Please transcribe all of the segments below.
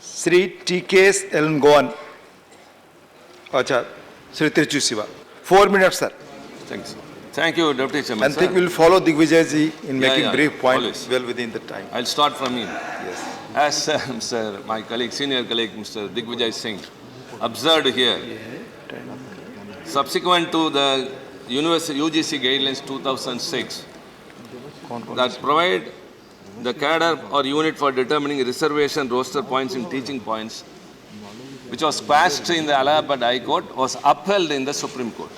Sri T.K.S. Elngoan. Acha, Sri Tiruchi Siva. 4 minutes, sir. Thanks. Thank you, Deputy Chairman. And I think we will follow Digvijay in making brief points always. well within the time. I'll start from me. Yes. As my colleague, senior colleague, Mr. Digvijay Singh, observed here, subsequent to the UGC guidelines 2006 that provide the cadre or unit for determining reservation roster points in teaching points, which was passed in the Allahabad High Court, was upheld in the Supreme Court.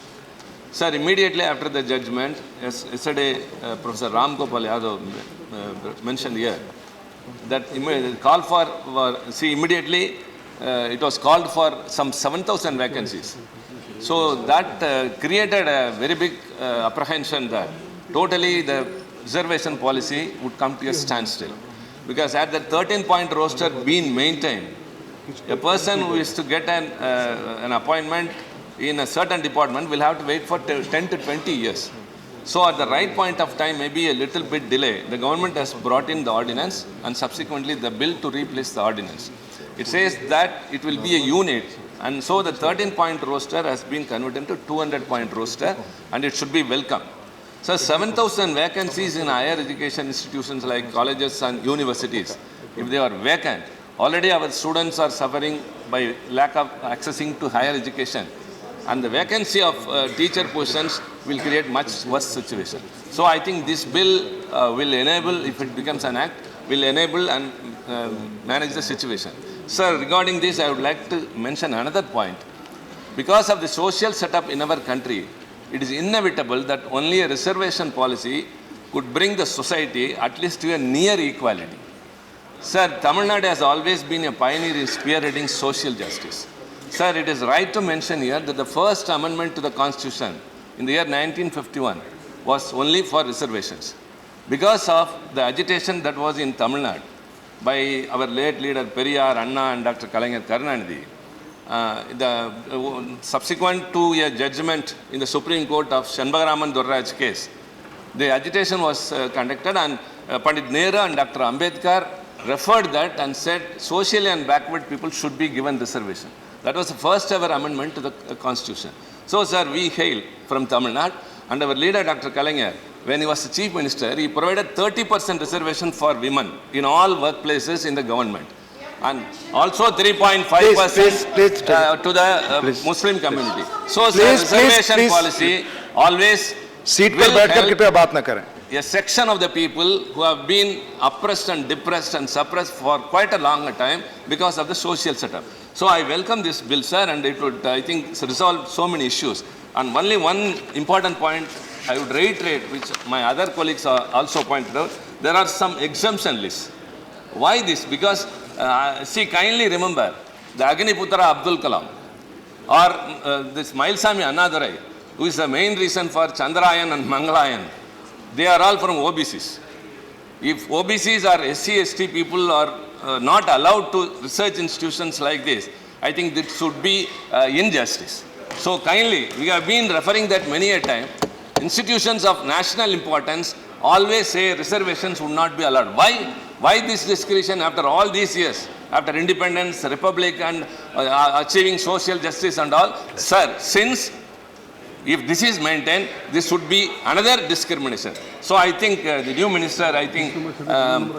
Sir, immediately after the judgment, yesterday Professor Ram Gopal Yadav mentioned here that call for, immediately it was called for some 7,000 vacancies. So that created a very big apprehension that totally the reservation policy would come to a standstill. Because at the 13-point roster being maintained, a person who is to get an appointment in a certain department will have to wait for 10 to 20 years. So at the right point of time, maybe a little bit delay, the government has brought in the ordinance and subsequently the bill to replace the ordinance. It says that it will be a unit, and so the 13-point roster has been converted into 200-point roster, and it should be welcome. So 7,000 vacancies in higher education institutions like colleges and universities, if they are vacant, already our students are suffering by lack of accessing to higher education. And the vacancy of teacher positions will create much worse situation. So I think this bill will enable, if it becomes an act, will enable and manage the situation. Sir, regarding this, I would like to mention another point. Because of the social setup in our country, it is inevitable that only a reservation policy could bring the society at least to a near equality. Sir, Tamil Nadu has always been a pioneer in spearheading social justice. Sir, it is right to mention here that the first amendment to the Constitution in the year 1951 was only for reservations. Because of the agitation that was in Tamil Nadu by our late leader Periyar, Anna and Dr. Kalaignar Karunanidhi, subsequent to a judgment in the Supreme Court of Shanbagaraman Durraj case, the agitation was conducted, and Pandit Nehru and Dr. Ambedkar referred that and said socially and backward people should be given reservation. That was the first ever amendment to the Constitution. So, sir, we hail from Tamil Nadu, and our leader, Dr. Kalaignar, when he was the Chief Minister, he provided 30% reservation for women in all workplaces in the government. And also 3.5% to the Muslim community. So, sir, reservation policy always will help a section of the people who have been oppressed and depressed and suppressed for quite a long time because of the social setup. So I welcome this bill, sir, and it would, I think, resolve so many issues. And only one important point I would reiterate, which my other colleagues also pointed out, there are some exemption lists. Why this? Because, kindly remember, the Agniputra Abdul Kalam, or this Mailsami Annadurai, who is the main reason for Chandrayaan and Mangalayan, they are all from OBCs. If OBCs or SC, ST people are not allowed to research institutions like this, I think this should be injustice. So kindly, we have been referring that many a time, institutions of national importance always say reservations would not be allowed. Why? Why this discretion after all these years, after independence, republic and achieving social justice and all? Sir, since if this is maintained, this would be another discrimination. So I think the new minister, I think,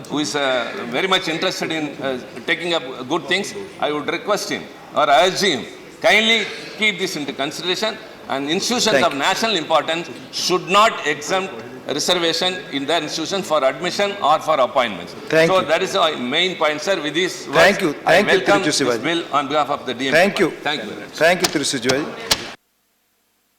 who is very much interested in taking up good things, I would request him or urge him, kindly keep this into consideration, and institutions of national importance should not exempt reservation in their institution for admission or for appointments. So that is the main point, sir. With this, I welcome this bill on behalf of the DMK. Thank you. Thank you very much. Thank you, Tiruchi.